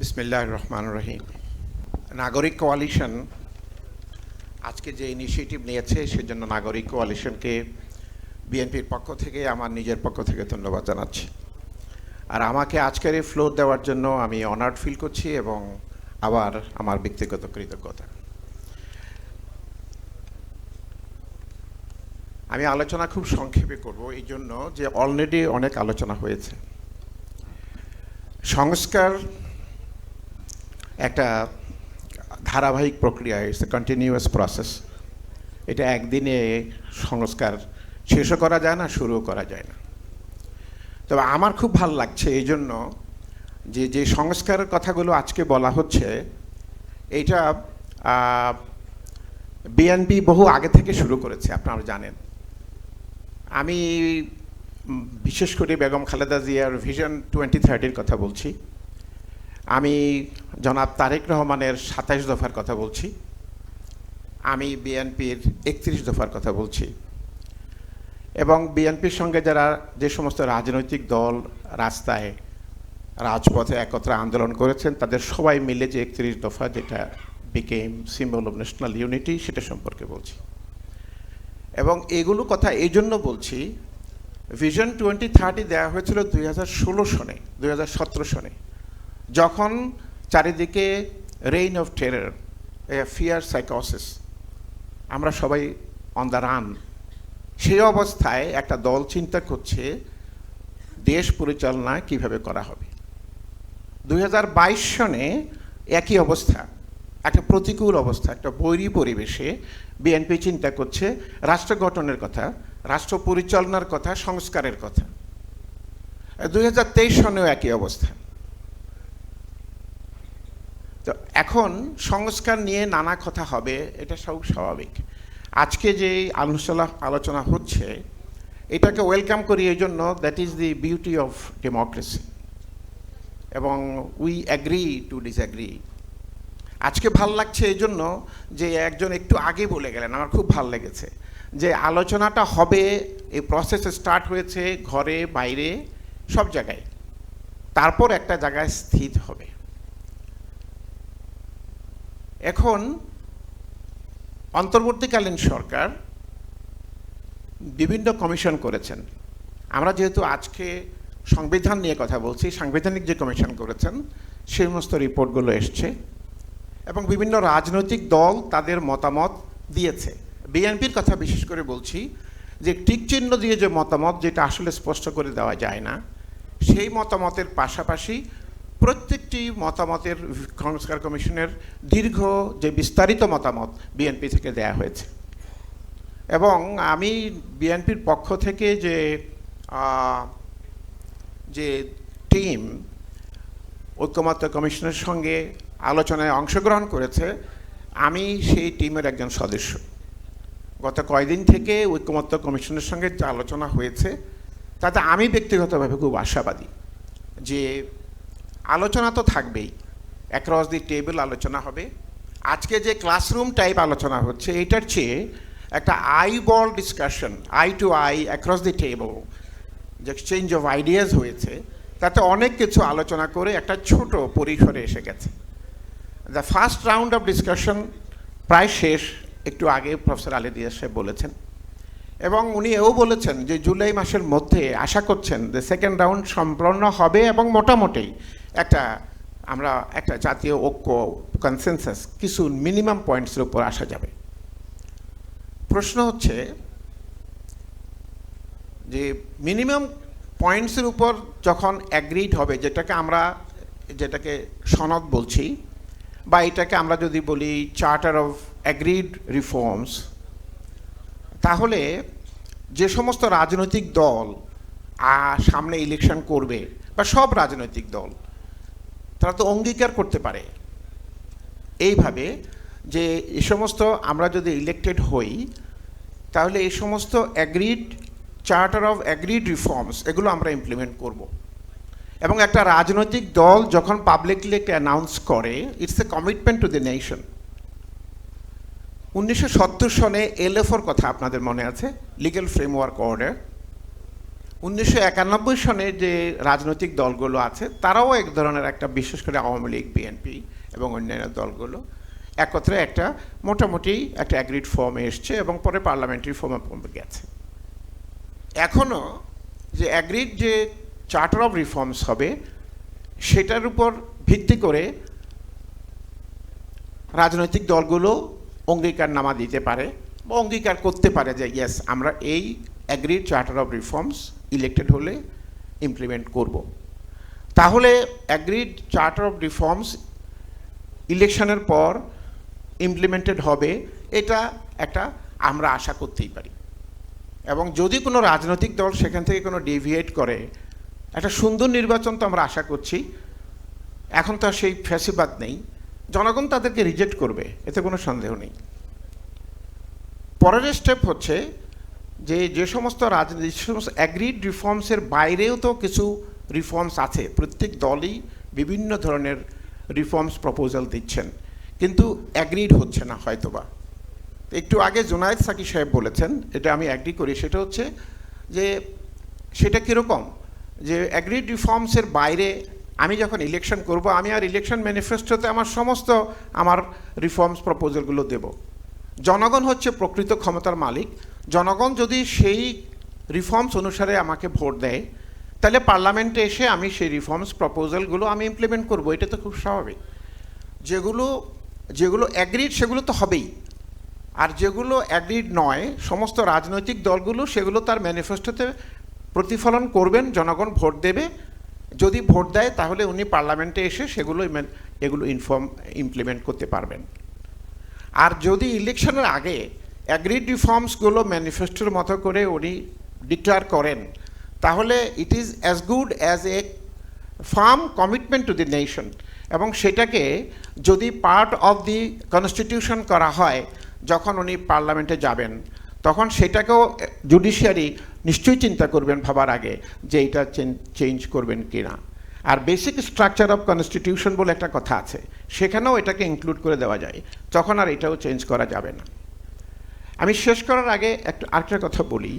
বিসমিল্লাহির রহমানির রহিম। নাগরিক কোয়ালিশন আজকে যে ইনিশিয়েটিভ নিয়েছে সেজন্য নাগরিক কোয়ালিশনকে বিএনপির পক্ষ থেকে আমার নিজের পক্ষ থেকে ধন্যবাদ জানাচ্ছি। আর আমাকে আজকের এই ফ্লোর দেওয়ার জন্য আমি অনার্ড ফিল করছি এবং আবার আমার ব্যক্তিগত কৃতজ্ঞতা। আমি আলোচনা খুব সংক্ষেপে করব এই জন্য যে অলরেডি অনেক আলোচনা হয়েছে। সংস্কার একটা ধারাবাহিক প্রক্রিয়া, ইটস এ কন্টিনিউয়াস প্রসেস। এটা একদিনে সংস্কার শেষও করা যায় না, শুরুও করা যায় না। তবে আমার খুব ভালো লাগছে এই জন্য যে সংস্কারের কথাগুলো আজকে বলা হচ্ছে এইটা বিএনপি বহু আগে থেকে শুরু করেছে, আপনারা জানেন। আমি বিশেষ করে বেগম খালেদা জিয়ার ভিশন 2030-র কথা বলছি, আমি জনাব তারেক রহমানের 27 দফার কথা বলছি, আমি বিএনপির 31 দফার কথা বলছি, এবং বিএনপির সঙ্গে যারা যে সমস্ত রাজনৈতিক দল রাস্তায় রাজপথে একত্রে আন্দোলন করেছেন তাদের সবাই মিলে যে 31 দফা, যেটা became symbol of national unity, সেটা সম্পর্কে বলছি। এবং এগুলো কথা এই জন্য বলছি, ভিশন 2030 দেওয়া হয়েছিল 2016 সনে, 2017 সনে, যখন চারিদিকে রেইন অফ টেরর, ফিয়ার সাইকোসিস, আমরা সবাই অন দ্য রান। সেই অবস্থায় একটা দল চিন্তা করছে দেশ পরিচালনা কিভাবে করা হবে। 2022 সনে একই অবস্থা, একটা প্রতিকূল অবস্থা, একটা বৈরী পরিবেশে বিএনপি চিন্তা করছে রাষ্ট্র গঠনের কথা, রাষ্ট্র পরিচালনার কথা, সংস্কারের কথা। 2023 সনেও একই অবস্থা। তো এখন সংস্কার নিয়ে নানা কথা হবে, এটা সব স্বাভাবিক। আজকে যে আলোচনা হচ্ছে এটাকে ওয়েলকাম করি এই জন্য, that is the beauty of democracy, এবং উই অ্যাগ্রি টু ডিসঅ্যাগ্রি। আজকে ভাল লাগছে এই জন্য যে একজন একটু আগে বলে গেলেন, আমার খুব ভাল লেগেছে যে আলোচনাটা হবে, এই প্রসেস স্টার্ট হয়েছে ঘরে বাইরে সব জায়গায়, তারপর একটা জায়গায় স্থির হবে। এখন অন্তর্বর্তীকালীন সরকার বিভিন্ন কমিশন করেছেন। আমরা যেহেতু আজকে সংবিধান নিয়ে কথা বলছি, সাংবিধানিক যে কমিশন করেছেন সেই সমস্ত রিপোর্টগুলো এসছে এবং বিভিন্ন রাজনৈতিক দল তাদের মতামত দিয়েছে। বিএনপির কথা বিশেষ করে বলছি যে টিক চিহ্ন দিয়ে যে মতামত, যেটা আসলে স্পষ্ট করে দেওয়া যায় না, সেই মতামতের পাশাপাশি প্রত্যেকটি মতামতের সংস্কার কমিশনের দীর্ঘ যে বিস্তারিত মতামত বিএনপি থেকে দেয়া হয়েছে। এবং আমি বিএনপির পক্ষ থেকে যে টিম ঐকমত্য কমিশনের সঙ্গে আলোচনায় অংশগ্রহণ করেছে, আমি সেই টিমের একজন সদস্য। গত কয়েকদিন থেকে ঐকমত্য কমিশনের সঙ্গে যে আলোচনা হয়েছে তাতে আমি ব্যক্তিগতভাবে খুব আশাবাদী যে আলোচনা তো থাকবেই, অ্যাক্রস দি টেবিল আলোচনা হবে। আজকে যে ক্লাসরুম টাইপ আলোচনা হচ্ছে এটার চেয়ে একটা eyeball discussion, eye to eye, across the table যে এক্সচেঞ্জ অফ আইডিয়াস হয়েছে, তাতে অনেক কিছু আলোচনা করে একটা ছোট পরিসরে এসে গেছে। The first round of discussion প্রায় শেষ, একটু আগে প্রফেসর আলী দিয়াস সাহেব বলেছেন, এবং উনি এও বলেছেন যে জুলাই মাসের মধ্যে আশা করছেন যে সেকেন্ড রাউন্ড সম্পন্ন হবে এবং মোটামুটি আমরা একটা জাতীয় ঐক্য, কনসেনসাস, কিছু মিনিমাম পয়েন্টসের উপর আসা যাবে। প্রশ্ন হচ্ছে যে মিনিমাম পয়েন্টসের উপর যখন অ্যাগ্রিড হবে, যেটাকে সনদ বলছি, বা এটাকে আমরা যদি বলি চার্টার অফ অ্যাগ্রিড রিফর্মস, তাহলে যে সমস্ত রাজনৈতিক দল সামনে ইলেকশন করবে, বা সব রাজনৈতিক দল, তারা তো অঙ্গীকার করতে পারে এইভাবে যে এই সমস্ত আমরা যদি ইলেক্টেড হই তাহলে এই সমস্ত agreed charter of agreed reforms এগুলো আমরা ইমপ্লিমেন্ট করব। এবং একটা রাজনৈতিক দল যখন পাবলিকলি একটা অ্যানাউন্স করে, it's a commitment to the nation. 1970 সনে এলএফওর কথা আপনাদের মনে আছে, লিগ্যাল ফ্রেমওয়ার্ক অর্ডার। 1991 সনে যে রাজনৈতিক দলগুলো আছে তারাও এক ধরনের একটা, বিশেষ করে আওয়ামী লীগ, বিএনপি এবং অন্যান্য দলগুলো একত্রে একটা মোটামুটি একটা অ্যাগ্রিড ফর্মে এসছে এবং পরে পার্লামেন্টারি ফর্মে গেছে। এখনও যে অ্যাগ্রিড যে চার্টার অফ রিফর্মস হবে সেটার উপর ভিত্তি করে রাজনৈতিক দলগুলো অঙ্গীকারনামা দিতে পারে বা অঙ্গীকার করতে পারে যে ইয়েস, আমরা এই agreed charter of reforms elected হলে ইমপ্লিমেন্ট করব। তাহলে অ্যাগ্রিড চার্টার অফ রিফর্মস ইলেকশনের পর ইমপ্লিমেন্টেড হবে, এটা একটা আমরা আশা করতেই পারি। এবং যদি কোনো রাজনৈতিক দল সেখান থেকে কোনো ডেভিয়েট করে, একটা সুন্দর নির্বাচন তো আমরা আশা করছি। এখন তো সেই ফ্যাসিবাদ নেই, জনগণ তাদেরকে রিজেক্ট করবে, এতে কোনো সন্দেহ নেই। পরের স্টেপ হচ্ছে যে সমস্ত অ্যাগ্রিড রিফর্মসের বাইরেও তো কিছু রিফর্মস আছে, প্রত্যেক দলই বিভিন্ন ধরনের রিফর্মস প্রপোজাল দিচ্ছেন, কিন্তু অ্যাগ্রিড হচ্ছে না হয়তোবা। একটু আগে জুনায়েদ সাকি সাহেব বলেছেন, এটা আমি অ্যাগ্রি করি, সেটা হচ্ছে যে সেটা কীরকম, যে অ্যাগ্রিড রিফর্মসের বাইরে আমি যখন ইলেকশন করব, আমি আর ইলেকশন ম্যানিফেস্টোতে আমার রিফর্মস প্রপোজালগুলো দেব। জনগণ হচ্ছে প্রকৃত ক্ষমতার মালিক। জনগণ যদি সেই রিফর্মস অনুসারে আমাকে ভোট দেয়, তাহলে পার্লামেন্টে এসে আমি সেই রিফর্মস প্রপোজালগুলো আমি ইমপ্লিমেন্ট করব, এটা তো খুব স্বাভাবিক। যেগুলো অ্যাগ্রিড সেগুলো তো হবেই, আর যেগুলো অ্যাগ্রিড নয় সমস্ত রাজনৈতিক দলগুলো সেগুলো তার ম্যানিফেস্টোতে প্রতিফলন করবেন, জনগণ ভোট দেবে। যদি ভোট দেয় তাহলে উনি পার্লামেন্টে এসে এগুলো ইমপ্লিমেন্ট করতে পারবেন। আর যদি ইলেকশনের আগে অ্যাগ্রিড রিফর্মসগুলো ম্যানিফেস্টোর মতো করে উনি ডিক্লেয়ার করেন, তাহলে it is as good as a farm commitment to the nation. এবং সেটাকে যদি পার্ট অফ দি কনস্টিটিউশন করা হয়, যখন উনি পার্লামেন্টে যাবেন, তখন সেটাকেও জুডিশিয়ারি নিশ্চয়ই চিন্তা করবেন ভাবার আগে যে এটা চেঞ্জ করবেন কি না। আর বেসিক স্ট্রাকচার অফ কনস্টিটিউশন বলে একটা কথা আছে, সেখানেও এটাকে ইনক্লুড করে দেওয়া যায়, তখন আর এটাও চেঞ্জ করা যাবে না। আমি শেষ করার আগে আরেকটা কথা বলি,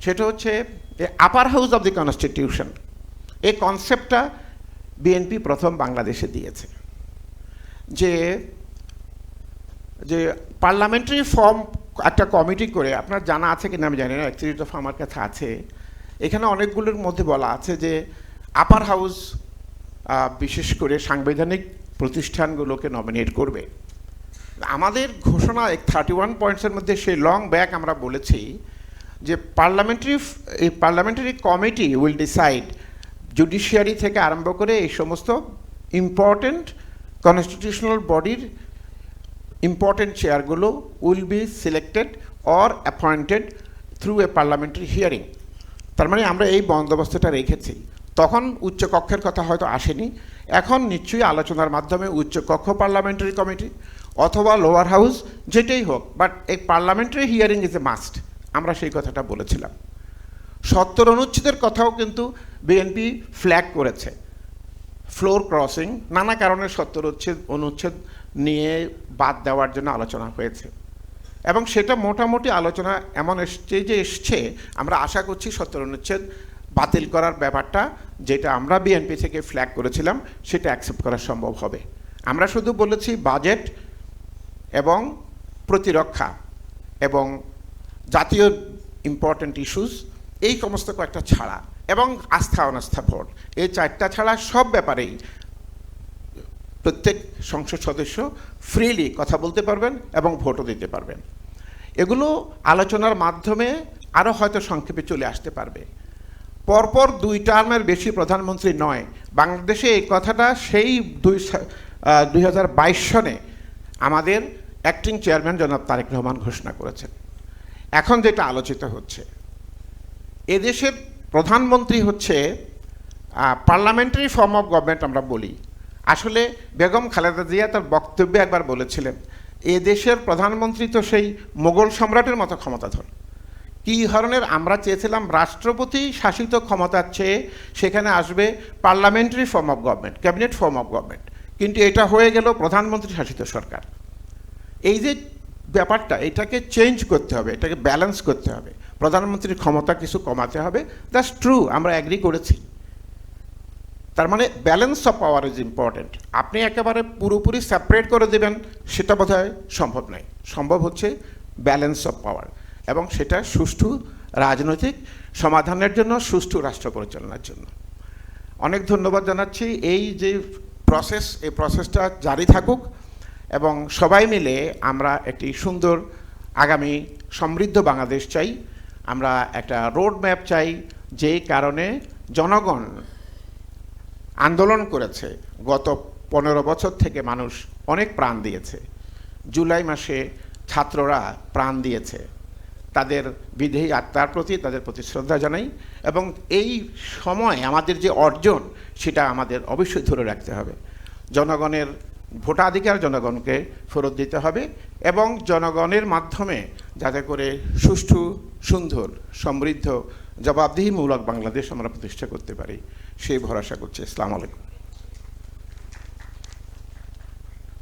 সেটা হচ্ছে আপার হাউস অফ দি কনস্টিটিউশন, এই কনসেপ্টটা বিএনপি প্রথম বাংলাদেশে দিয়েছে। যে পার্লামেন্টারি ফর্ম একটা কমিটি করে, আপনার জানা আছে কিনা আমি জানি না, অ্যাকচুয়ালি তো আমার কাছে আছে, এখানে অনেকগুলোর মধ্যে বলা আছে যে আপার হাউস বিশেষ করে সাংবিধানিক প্রতিষ্ঠানগুলোকে নমিনেট করবে। আমাদের ঘোষণা 31 পয়েন্টসের মধ্যে সেই লং ব্যাক আমরা বলেছি যে parliamentary committee will decide, judiciary থেকে আরম্ভ করে এই সমস্ত ইম্পর্টেন্ট কনস্টিটিউশনাল বডির ইম্পর্টেন্ট চেয়ারগুলো will be selected or appointed through a parliamentary hearing. তার মানে আমরা এই বন্দোবস্তটা রেখেছি। তখন উচ্চকক্ষের কথা হয়তো আসেনি, এখন নিশ্চয়ই আলোচনার মাধ্যমে উচ্চকক্ষ পার্লামেন্টারি কমিটি অথবা লোয়ার হাউস যেটাই হোক, বাট এই parliamentary hearing is a must, আমরা সেই কথাটা বলেছিলাম। 70 অনুচ্ছেদের কথাও কিন্তু বিএনপি ফ্ল্যাগ করেছে, ফ্লোর ক্রসিং, নানা কারণে 70 অনুচ্ছেদ নিয়ে বাদ দেওয়ার জন্য আলোচনা হয়েছে এবং সেটা মোটামুটি আলোচনা এমন এসছে আমরা আশা করছি 70 অনুচ্ছেদ বাতিল করার ব্যাপারটা, যেটা আমরা বিএনপি থেকে ফ্ল্যাগ করেছিলাম, সেটা অ্যাকসেপ্ট করা সম্ভব হবে। আমরা শুধু বলেছি বাজেট এবং প্রতিরক্ষা এবং জাতীয় ইম্পর্ট্যান্ট ইস্যুস, এই সমস্ত কয়েকটা ছাড়া, এবং আস্থা অনাস্থা ভোট, এই 4টা ছাড়া সব ব্যাপারেই প্রত্যেক সংসদ সদস্য ফ্রিলি কথা বলতে পারবেন এবং ভোটও দিতে পারবেন। এগুলো আলোচনার মাধ্যমে আরও হয়তো সংক্ষেপে চলে আসতে পারবে। পরপর 2 টার্মের বেশি প্রধানমন্ত্রী নয়, বাংলাদেশে এই কথাটা সেই 2022 সনে আমাদের অ্যাক্টিং চেয়ারম্যান জনাব তারেক রহমান ঘোষণা করেছেন। এখন যেটা আলোচিত হচ্ছে, এদেশের প্রধানমন্ত্রী হচ্ছে পার্লামেন্টারি ফর্ম অফ গভর্নমেন্ট আমরা বলি। আসলে বেগম খালেদা জিয়া তার বক্তব্যে একবার বলেছিলেন, এদেশের প্রধানমন্ত্রী তো সেই মোগল সম্রাটের মতো ক্ষমতাধর। কী ধরনের আমরা চেয়েছিলাম রাষ্ট্রপতি শাসিত ক্ষমতার চেয়ে সেখানে আসবে parliamentary form of government, cabinet form of government, কিন্তু এটা হয়ে গেল প্রধানমন্ত্রী শাসিত সরকার। এই যে ব্যাপারটা, এটাকে চেঞ্জ করতে হবে, এটাকে ব্যালেন্স করতে হবে। প্রধানমন্ত্রীর ক্ষমতা কিছু কমাতে হবে, দ্যাটস ট্রু, আমরা অ্যাগ্রি করেছি। তার মানে balance of power is important. আপনি একেবারে পুরোপুরি সেপারেট করে দেবেন সেটা বোধহয় সম্ভব নয়। সম্ভব হচ্ছে ব্যালেন্স অফ পাওয়ার, এবং সেটা সুষ্ঠু রাজনৈতিক সমাধানের জন্য, সুষ্ঠু রাষ্ট্র পরিচালনার জন্য। অনেক ধন্যবাদ জানাচ্ছি। এই যে প্রসেস, এই প্রসেসটা জারি থাকুক এবং সবাই মিলে আমরা একটি সুন্দর আগামী সমৃদ্ধ বাংলাদেশ চাই। আমরা একটা রোড ম্যাপ চাই, যেই কারণে জনগণ আন্দোলন করেছে। গত 15 বছর থেকে মানুষ অনেক প্রাণ দিয়েছে। জুলাই মাসে ছাত্ররা প্রাণ দিয়েছে। তাদের বিদেহী আত্মার প্রতি তাদের প্রতি শ্রদ্ধা জানাই, এবং এই সময় আমাদের যে অর্জন সেটা আমাদের অবশ্যই ধরে রাখতে হবে। জনগণের ভোটাধিকার জনগণকে ফেরত দিতে হবে, এবং জনগণের মাধ্যমে যাতে করে সুষ্ঠু, সুন্দর, সমৃদ্ধ, জবাবদিহিমূলক বাংলাদেশ আমরা প্রতিষ্ঠা করতে পারি, সেই ভরসা করছি। আসসালামু আলাইকুম।